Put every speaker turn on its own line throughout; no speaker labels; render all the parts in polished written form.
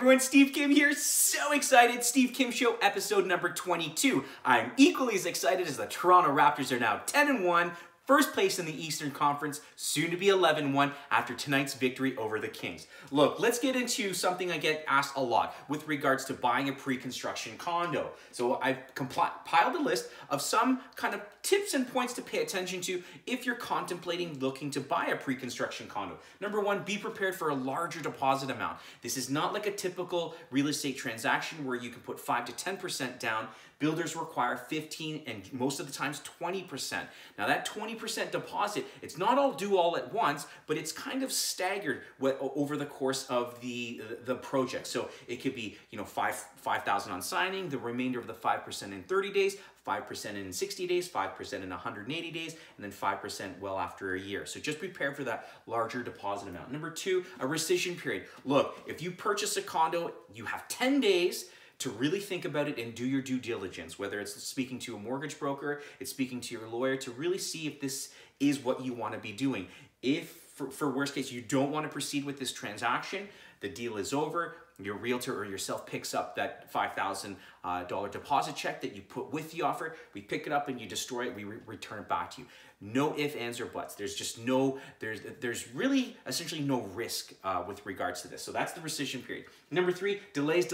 everyone, Steve Kim here. So excited. Steve Kim Show, episode number 22. I'm equally as excited as the Toronto Raptors are now 10-1. First place in the Eastern Conference, soon to be 11-1 after tonight's victory over the Kings. Look, let's get into something I get asked a lot with regards to buying a pre-construction condo. So I've compiled a list of some kind of tips and points to pay attention to if you're contemplating looking to buy a pre-construction condo. Number one, be prepared for a larger deposit amount. This is not like a typical real estate transaction where you can put 5 to 10% down. Builders require 15 and most of the times 20%. Now that 20% deposit, it's not all due all at once, but it's kind of staggered over the course of the project. So it could be, you know, $5,000 on signing, the remainder of the 5% in 30 days, 5% in 60 days, 5% in 180 days, and then 5% well after a year. So just prepare for that larger deposit amount. Number two, a rescission period. Look, if you purchase a condo, you have 10 days to really think about it and do your due diligence, whether it's speaking to a mortgage broker, it's speaking to your lawyer, to really see if this is what you want to be doing. If, for worst case, you don't want to proceed with this transaction, the deal is over, your realtor or yourself picks up that $5,000 deposit check that you put with the offer, we pick it up and you destroy it, we return it back to you. No ifs, ands, or buts. There's just no, there's really essentially no risk with regards to this. So that's the rescission period. Number three, delays.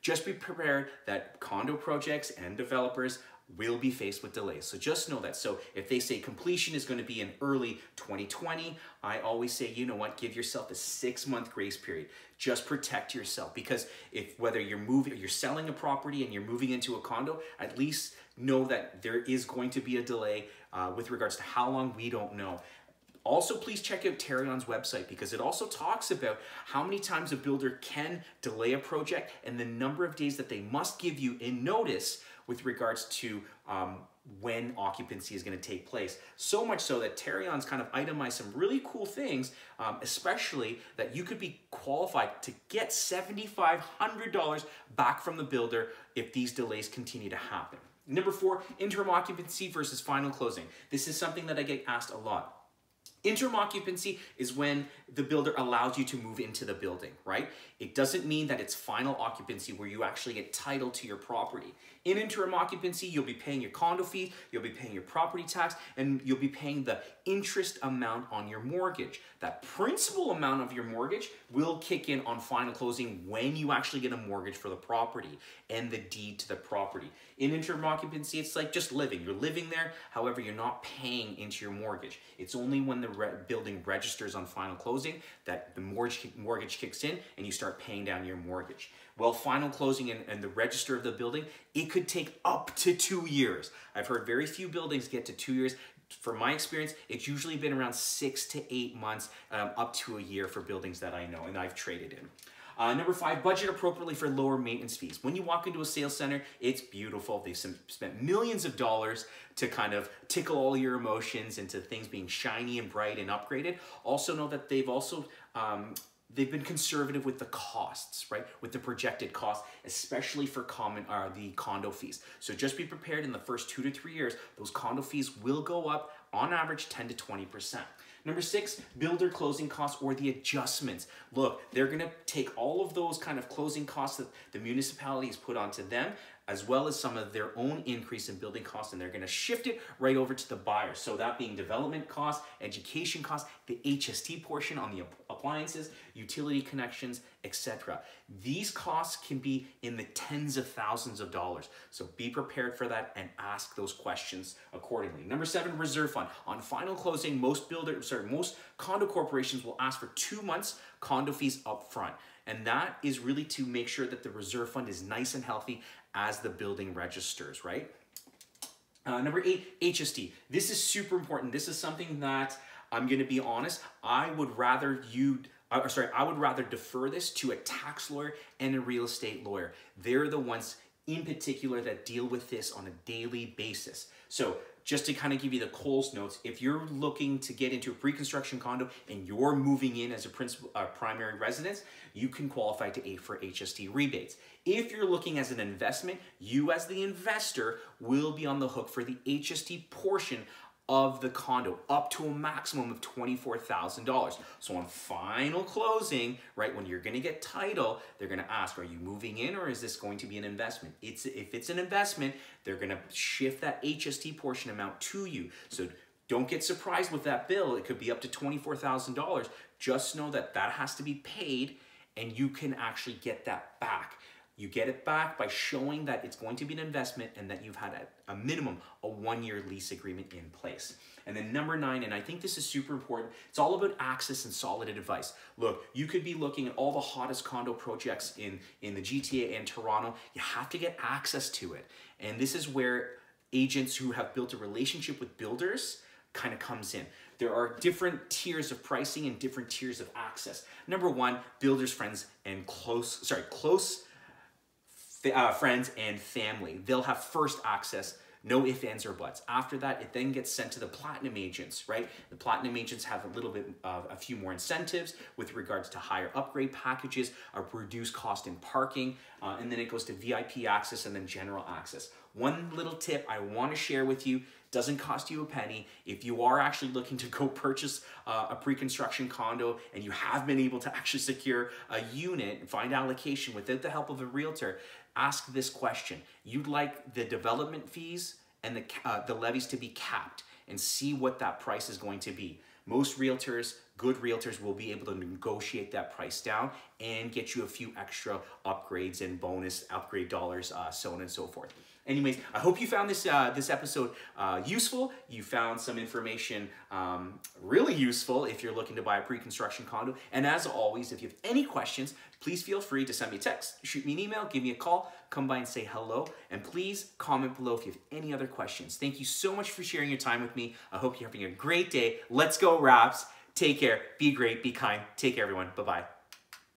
Just be prepared that condo projects and developers will be faced with delays. So just know that. So if they say completion is going to be in early 2020, I always say, you know what, give yourself a 6-month grace period. Just protect yourself, because if whether you're selling a property and you're moving into a condo, at least know that there is going to be a delay with regards to how long, we don't know. Also, please check out Terrion's website, because it also talks about how many times a builder can delay a project and the number of days that they must give you in notice with regards to when occupancy is going to take place. So much so that Terrion's kind of itemized some really cool things, especially that you could be qualified to get $7,500 back from the builder if these delays continue to happen. Number four, interim occupancy versus final closing. This is something that I get asked a lot. Interim occupancy is when the builder allows you to move into the building, right? It doesn't mean that it's final occupancy where you actually get title to your property. In interim occupancy, you'll be paying your condo fee, you'll be paying your property tax, and you'll be paying the interest amount on your mortgage. That principal amount of your mortgage will kick in on final closing when you actually get a mortgage for the property and the deed to the property. In interim occupancy, it's like just living. You're living there, however, you're not paying into your mortgage. It's only when the building registers on final closing that the mortgage kicks in and you start paying down your mortgage. Well, final closing and the register of the building, it could take up to 2 years. I've heard very few buildings get to 2 years. From my experience, it's usually been around 6 to 8 months, up to a year for buildings that I know and I've traded in. Number five, budget appropriately for lower maintenance fees. When you walk into a sales center, it's beautiful. They've spent millions of dollars to kind of tickle all your emotions into things being shiny and bright and upgraded. Also know that they've been conservative with the costs, right? With the projected costs, especially for the condo fees. So just be prepared in the first 2 to 3 years, those condo fees will go up on average 10 to 20%. Number six, builder closing costs or the adjustments. Look, they're gonna take all of those kind of closing costs that the municipality has put onto them, as well as some of their own increase in building costs, and they're gonna shift it right over to the buyer. So that being development costs, education costs, the HST portion on the appliances, utility connections, etc. These costs can be in the tens of thousands of dollars. So be prepared for that and ask those questions accordingly. Number seven, reserve fund. On final closing, most condo corporations will ask for 2 months condo fees up front. And that is really to make sure that the reserve fund is nice and healthy as the building registers, right? Number eight, HST. This is super important. This is something that, I'm gonna be honest, I would rather defer this to a tax lawyer and a real estate lawyer. They're the ones in particular that deal with this on a daily basis. So just to kind of give you the Coles notes, if you're looking to get into a pre-construction condo and you're moving in as a primary residence, you can qualify for HST rebates. If you're looking as an investment, you as the investor will be on the hook for the HST portion of the condo, up to a maximum of $24,000. So on final closing, right, when you're gonna get title, they're gonna ask, are you moving in or is this going to be an investment? If it's an investment, they're gonna shift that HST portion amount to you. So don't get surprised with that bill. It could be up to $24,000. Just know that that has to be paid and you can actually get that back. You get it back by showing that it's going to be an investment and that you've had a minimum, a 1-year lease agreement in place. And then number 9, and I think this is super important, it's all about access and solid advice. Look, you could be looking at all the hottest condo projects in the GTA and Toronto. You have to get access to it. And this is where agents who have built a relationship with builders kind of comes in. There are different tiers of pricing and different tiers of access. Number 1, builders, friends, and close friends and family. They'll have first access, no ifs, ands, or buts. After that, it then gets sent to the platinum agents, right? The platinum agents have a little bit of a few more incentives with regards to higher upgrade packages, a reduced cost in parking, and then it goes to VIP access and then general access. One little tip I want to share with you, doesn't cost you a penny. If you are actually looking to go purchase a pre-construction condo and you have been able to actually secure a unit and find allocation without the help of a realtor, ask this question. You'd like the development fees and the levies to be capped and see what that price is going to be. Most realtors, good realtors, will be able to negotiate that price down and get you a few extra upgrades and bonus upgrade dollars, so on and so forth. Anyways, I hope you found this episode useful. You found some information really useful if you're looking to buy a pre-construction condo. And as always, if you have any questions, please feel free to send me a text, shoot me an email, give me a call, come by and say hello. And please comment below if you have any other questions. Thank you so much for sharing your time with me. I hope you're having a great day. Let's go, Raps. Take care. Be great. Be kind. Take care, everyone. Bye-bye.